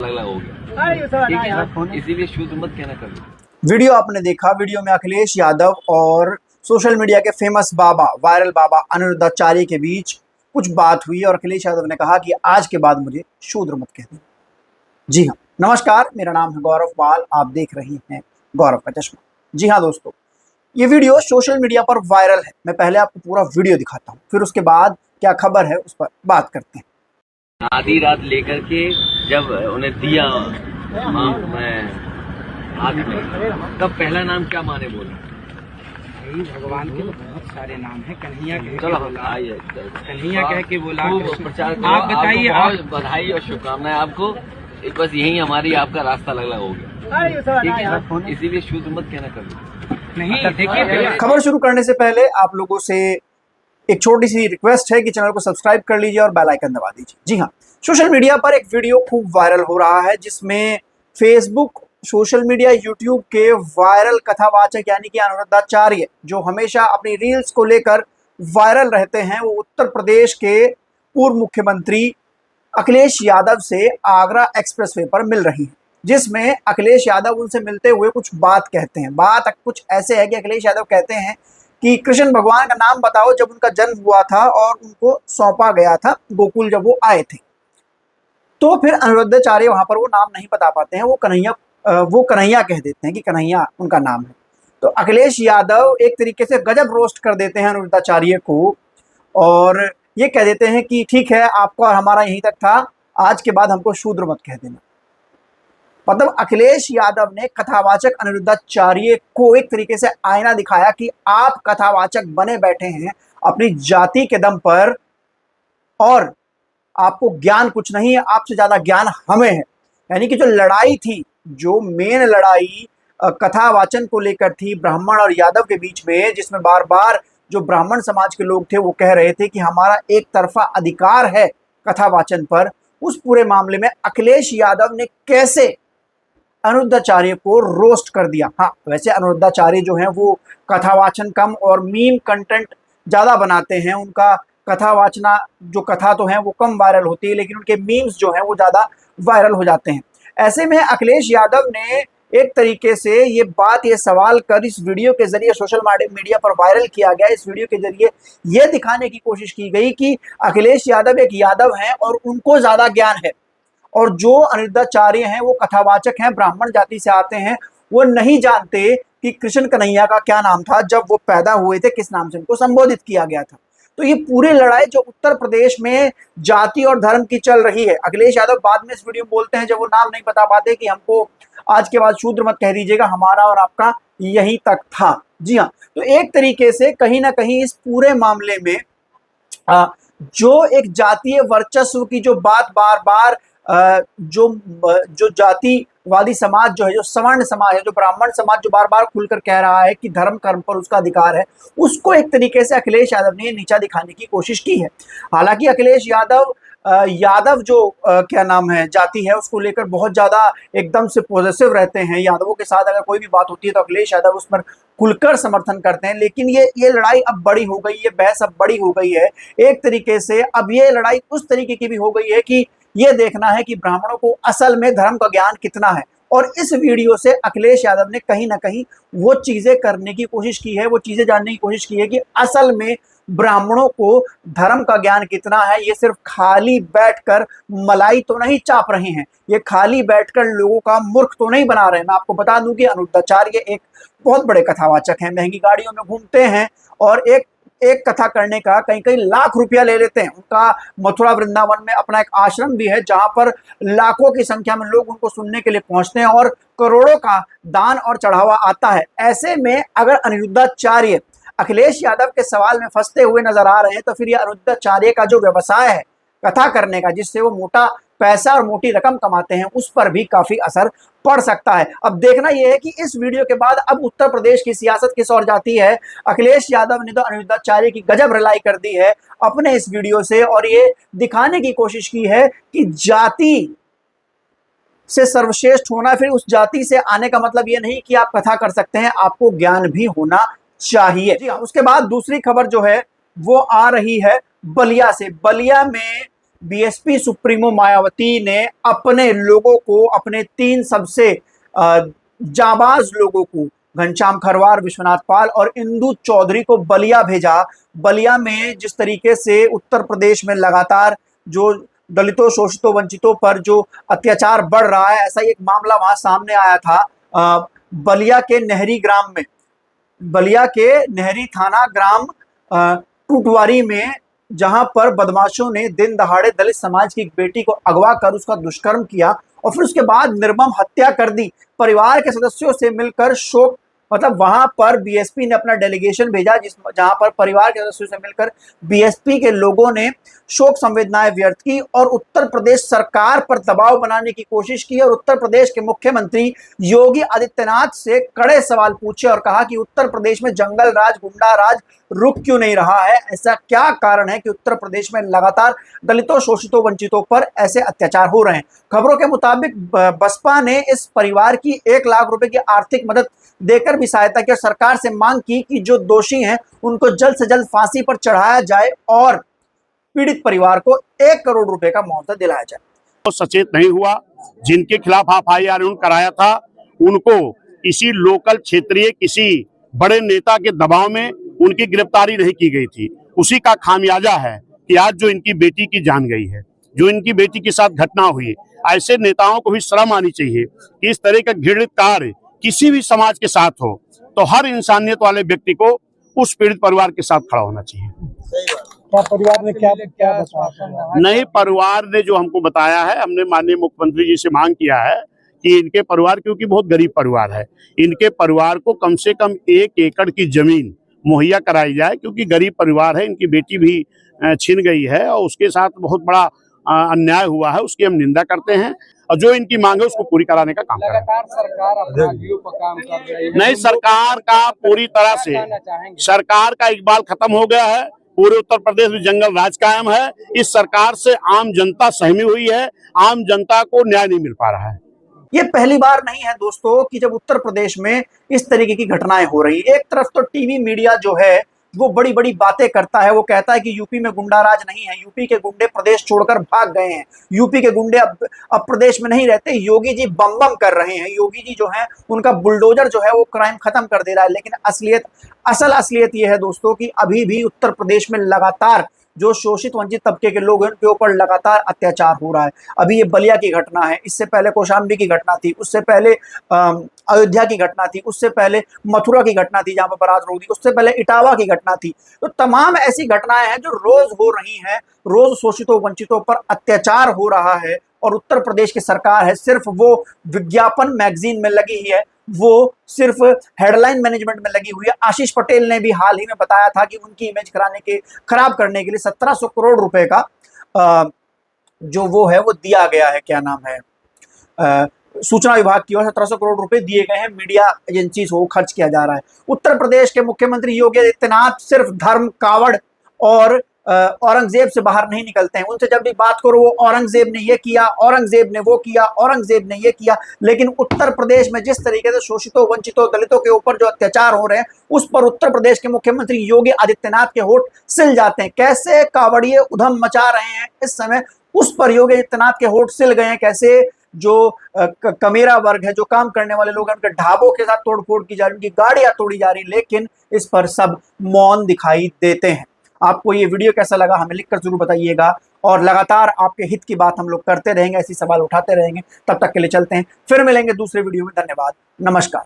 अलग हो गया, ठीक है, इसीलिए शुद्ध मत कहना कभी। वीडियो आपने देखा। वीडियो में अखिलेश यादव और सोशल मीडिया के फेमस बाबा, वायरल बाबा अनिरुद्धाचार्य के बीच कुछ बात हुई और अखिलेश यादव ने कहा कि आज के बाद मुझे शूद्र मत कह देना। जी हाँ, नमस्कार, मेरा नाम है गौरव पाल, आप देख रहे हैं गौरव का चश्मा। जी हाँ दोस्तों, ये वीडियो सोशल मीडिया पर वायरल है। मैं पहले आपको पूरा वीडियो दिखाता हूँ, फिर उसके बाद क्या खबर है उस पर बात करते हैं। आधी रात लेकर के जब उन्हें दिया मैं हाथ में, तब पहला नाम क्या माने बोला? भगवान के तो बहुत सारे नाम हैं। कन्हैया कह के चलो बोला, आइए, कन्हैया कह के बोला। प्रचार करो। आप बताइए, आपको आप बधाई और शुभकामनाएं आपको। बस यही हमारी आपका रास्ता अलग अलग हो गया, ठीक है, इसीलिए शुद्ध मत कहना कभी। नहीं देखिए, खबर शुरू करने से पहले आप लोगों से एक छोटी सी रिक्वेस्ट है कि चैनल को सब्सक्राइब कर लीजिए और बेल आइकन दबा दीजिए। जी हाँ, सोशल मीडिया पर एक वीडियो खूब वायरल हो रहा है जिसमें फेसबुक, सोशल मीडिया, यूट्यूब के वायरल कथावाचक यानी कि अनिरुद्धाचार्य, जो हमेशा अपनी रील्स को लेकर वायरल रहते हैं, वो उत्तर प्रदेश के पूर्व मुख्यमंत्री अखिलेश यादव से आगरा एक्सप्रेसवे पर मिल रही है, जिसमें अखिलेश यादव उनसे मिलते हुए कुछ बात कहते हैं। बात कुछ ऐसे है कि अखिलेश यादव कहते हैं कि कृष्ण भगवान का नाम बताओ जब उनका जन्म हुआ था और उनको सौंपा गया था गोकुल जब वो आए थे। तो फिर अनिरुद्धाचार्य वहां पर वो नाम नहीं बता पाते हैं, वो कन्हैया कह देते हैं कि कन्हैया उनका नाम है। तो अखिलेश यादव एक तरीके से गजब रोस्ट कर देते हैं अनिरुद्धाचार्य को और ये कह देते हैं कि ठीक है, आपका और हमारा यहीं तक था, आज के बाद हमको शूद्र मत कह देना। मतलब अखिलेश यादव ने कथावाचक अनिरुद्धाचार्य को एक तरीके से आईना दिखाया कि आप कथावाचक बने बैठे हैं अपनी जाति के दम पर और आपको ज्ञान कुछ नहीं है, आपसे ज्यादा ज्ञान हमें है। यानी कि जो लड़ाई थी, जो मेन लड़ाई कथावाचन को लेकर थी ब्राह्मण और यादव के बीच में, जिसमें बार बार जो ब्राह्मण समाज के लोग थे वो कह रहे थे कि हमारा एक तरफा अधिकार है कथावाचन पर, उस पूरे मामले में अखिलेश यादव ने कैसे अनिरुद्धाचार्य को रोस्ट कर दिया। हाँ, वैसे अनिरुद्धाचार्य जो हैं वो कथावाचन कम और मीम कंटेंट ज़्यादा बनाते हैं। उनका कथावाचना जो कथा तो है वो कम वायरल होती है, लेकिन उनके मीम्स जो हैं वो ज़्यादा वायरल हो जाते हैं। ऐसे में अखिलेश यादव ने एक तरीके से ये सवाल कर इस वीडियो के जरिए सोशल मीडिया पर वायरल किया गया। इस वीडियो के जरिए ये दिखाने की कोशिश की गई कि अखिलेश यादव एक यादव हैं और उनको ज़्यादा ज्ञान है, और जो अनिरुद्धाचार्य हैं वो कथावाचक हैं, ब्राह्मण जाति से आते हैं, वो नहीं जानते कि कृष्ण कन्हैया का क्या नाम था जब वो पैदा हुए थे, किस नाम से उनको संबोधित किया गया था। तो ये पूरी लड़ाई जो उत्तर प्रदेश में जाति और धर्म की चल रही है, अखिलेश यादव बाद में इस वीडियो में बोलते हैं जब वो नाम नहीं बता पाते कि हमको आज के बाद शूद्र मत कह दीजिएगा, हमारा और आपका यही तक था। जी हाँ, तो एक तरीके से कहीं ना कहीं इस पूरे मामले में जो एक जातीय वर्चस्व की जो बात बार बार जो जातिवादी समाज जो है, जो सवर्ण समाज है, जो ब्राह्मण समाज जो बार बार खुलकर कह रहा है कि धर्म कर्म पर उसका अधिकार है, उसको एक तरीके से अखिलेश यादव ने नीचा दिखाने की कोशिश की है। हालांकि अखिलेश यादव जो क्या नाम है जाति है उसको लेकर बहुत ज्यादा एकदम से पॉजिटिव रहते हैं। यादवों के साथ अगर कोई भी बात होती है तो अखिलेश यादव उस पर खुलकर समर्थन करते हैं। लेकिन ये लड़ाई अब बड़ी हो गई, ये बहस अब बड़ी हो गई है। एक तरीके से अब ये लड़ाई उस तरीके की भी हो गई है कि ये देखना है कि ब्राह्मणों को असल में धर्म का ज्ञान कितना है। और इस वीडियो से अखिलेश यादव ने कहीं ना कहीं वो चीजें करने की कोशिश की है, वो चीजें जानने की कोशिश की है कि असल में ब्राह्मणों को धर्म का ज्ञान कितना है। ये सिर्फ खाली बैठकर मलाई तो नहीं चाप रहे हैं, ये खाली बैठकर लोगों का मूर्ख तो नहीं बना रहे हैं। मैं आपको बता दूं कि अनिरुद्धाचार्य एक बहुत बड़े कथावाचक हैं, महंगी गाड़ियों में घूमते हैं और एक कथा करने का कहीं कहीं लाख रुपया ले लेते हैं। उनका मथुरा वृंदावन में अपना एक आश्रम भी है जहां पर लाखों की संख्या में लोग उनको सुनने के लिए पहुंचते हैं और करोड़ों का दान और चढ़ावा आता है। ऐसे में अगर अनिरुद्धाचार्य अखिलेश यादव के सवाल में फंसते हुए नजर आ रहे हैं तो फिर ये अनिरुद्धाचार्य का जो व्यवसाय है कथा करने का, जिससे वो मोटा पैसा और मोटी रकम कमाते हैं, उस पर भी काफी असर पड़ सकता है। अब देखना यह है कि इस वीडियो के बाद अब उत्तर प्रदेश की सियासत किस ओर जाती है। अखिलेश यादव ने तो अनिरुद्धाचार्य की गजब रिलाई कर दी है अपने इस वीडियो से और ये दिखाने की कोशिश की है कि जाति से सर्वश्रेष्ठ होना, फिर उस जाति से आने का मतलब ये नहीं कि आप कथा कर सकते हैं, आपको ज्ञान भी होना चाहिए। जी हाँ, उसके बाद दूसरी खबर जो है वो आ रही है बलिया से। बलिया में बीएसपी सुप्रीमो मायावती ने अपने लोगों को, अपने 3 सबसे जाबाज लोगों को, घनश्याम खरवार, विश्वनाथ पाल और इंदु चौधरी को बलिया भेजा। बलिया में जिस तरीके से उत्तर प्रदेश में लगातार जो दलितों, शोषितों, वंचितों पर जो अत्याचार बढ़ रहा है, ऐसा ही एक मामला वहां सामने आया था बलिया के नहरी ग्राम में, बलिया के नहरी थाना ग्राम टूटवारी में, जहां पर बदमाशों ने दिन दहाड़े दलित समाज की एक बेटी को अगवा कर उसका दुष्कर्म किया और फिर उसके बाद निर्मम हत्या कर दी। परिवार के सदस्यों से मिलकर शोक, मतलब वहां पर बीएसपी ने अपना डेलीगेशन भेजा, जहां पर परिवार के सदस्यों से मिलकर बीएसपी के लोगों ने शोक संवेदनाएं व्यक्त की और उत्तर प्रदेश सरकार पर दबाव बनाने की कोशिश की और उत्तर प्रदेश के मुख्यमंत्री योगी आदित्यनाथ से कड़े सवाल पूछे और कहा कि उत्तर प्रदेश में जंगल राज, गुंडा राज रुक क्यों नहीं रहा है? ऐसा क्या कारण है कि उत्तर प्रदेश में लगातार दलितों, शोषितों, वंचितों पर ऐसे अत्याचार हो रहे हैं? खबरों के मुताबिक बसपा ने इस परिवार की 1 लाख रुपए की आर्थिक मदद देकर भी सहायता की और सरकार से मांग की कि जो दोषी हैं उनको जल्द से जल्द फांसी पर चढ़ाया जाए और पीड़ित परिवार को 1 करोड़ रुपए का मुआवजा दिलाया जाए। तो सचेत नहीं हुआ, जिनके खिलाफ FIR कराया था उनको किसी लोकल क्षेत्रीय किसी बड़े नेता के दबाव में उनकी गिरफ्तारी नहीं की गई थी। उसी का खामियाजा है कि आज जो इनकी बेटी की जान गई है, जो इनकी बेटी के साथ घटना हुई, ऐसे नेताओं को भी शर्म आनी चाहिए कि इस तरह का घृणित कार्य किसी भी समाज के साथ हो तो हर इंसानियत वाले व्यक्ति को उस पीड़ित परिवार के साथ खड़ा होना चाहिए। क्या परिवार ने क्या बताया? नहीं, परिवार ने जो हमको बताया है, हमने माननीय मुख्यमंत्री जी से मांग किया है कि इनके परिवार, क्योंकि बहुत गरीब परिवार है, इनके परिवार को कम से कम 1 एकड़ की जमीन मुहैया कराई जाए, क्योंकि गरीब परिवार है, इनकी बेटी भी छिन गई है और उसके साथ बहुत बड़ा अन्याय हुआ है, उसकी हम निंदा करते हैं और जो इनकी मांग है उसको पूरी कराने का काम करें। लगातार सरकार अपना व्यू पर काम कर रही है। नहीं, सरकार का पूरी तरह से, सरकार का इकबाल खत्म हो गया है। पूरे उत्तर प्रदेश में जंगल राज कायम है। इस सरकार से आम जनता सहमी हुई है, आम जनता को न्याय नहीं मिल पा रहा है। ये पहली बार नहीं है दोस्तों कि जब उत्तर प्रदेश में इस तरीके की घटनाएं हो रही है। एक तरफ तो टीवी मीडिया जो है वो बड़ी बड़ी बातें करता है, वो कहता है कि यूपी में गुंडा राज नहीं है, यूपी के गुंडे प्रदेश छोड़कर भाग गए हैं, यूपी के गुंडे अब प्रदेश में नहीं रहते, योगी जी बम बम कर रहे हैं, योगी जी जो है उनका बुलडोजर जो है वो क्राइम खत्म कर दे रहा है। लेकिन असल असलियत ये है दोस्तों कि अभी भी उत्तर प्रदेश में लगातार जो शोषित वंचित तबके के लोग हैं उनके ऊपर लगातार अत्याचार हो रहा है। अभी ये बलिया की घटना है, इससे पहले कौशाम्बी की घटना थी, उससे पहले अयोध्या की घटना थी, उससे पहले मथुरा की घटना थी जहां पर बारात रोक दी, उससे पहले इटावा की घटना थी। तो तमाम ऐसी घटनाएं हैं जो रोज हो रही हैं, रोज शोषितों वंचितों पर अत्याचार हो रहा है और उत्तर प्रदेश की सरकार है सिर्फ वो विज्ञापन मैगजीन में लगी ही है, वो सिर्फ हेडलाइन मैनेजमेंट में लगी हुई है। आशीष पटेल ने भी हाल ही में बताया था कि उनकी इमेज खराब करने के लिए 1700 करोड़ रुपए का जो वो है वो दिया गया है, क्या नाम है, सूचना विभाग की ओर 1700 करोड़ रुपए दिए गए हैं, मीडिया एजेंसी को खर्च किया जा रहा है। उत्तर प्रदेश के मुख्यमंत्री योगी आदित्यनाथ सिर्फ धर्म, कावड़ और औरंगजेब से बाहर नहीं निकलते हैं। उनसे जब भी बात करो वो औरंगजेब ने ये किया, औरंगजेब ने वो किया, औरंगजेब ने ये किया। लेकिन उत्तर प्रदेश में जिस तरीके से शोषितों, वंचितों, दलितों के ऊपर जो अत्याचार हो रहे हैं उस पर उत्तर प्रदेश के मुख्यमंत्री योगी आदित्यनाथ के होठ सिल जाते हैं। कैसे कावड़िए उधम मचा रहे हैं इस समय, उस पर योगी आदित्यनाथ के होठ सिल गए हैं। कैसे जो कमेरा वर्ग है, जो काम करने वाले लोग हैं, उनके ढाबों के साथ तोड़फोड़ की जा रही, उनकी गाड़ियां तोड़ी जा रही, लेकिन इस पर सब मौन दिखाई देते हैं। आपको ये वीडियो कैसा लगा हमें लिखकर जरूर बताइएगा और लगातार आपके हित की बात हम लोग करते रहेंगे, ऐसी सवाल उठाते रहेंगे। तब तक के लिए चलते हैं, फिर मिलेंगे दूसरे वीडियो में। धन्यवाद, नमस्कार।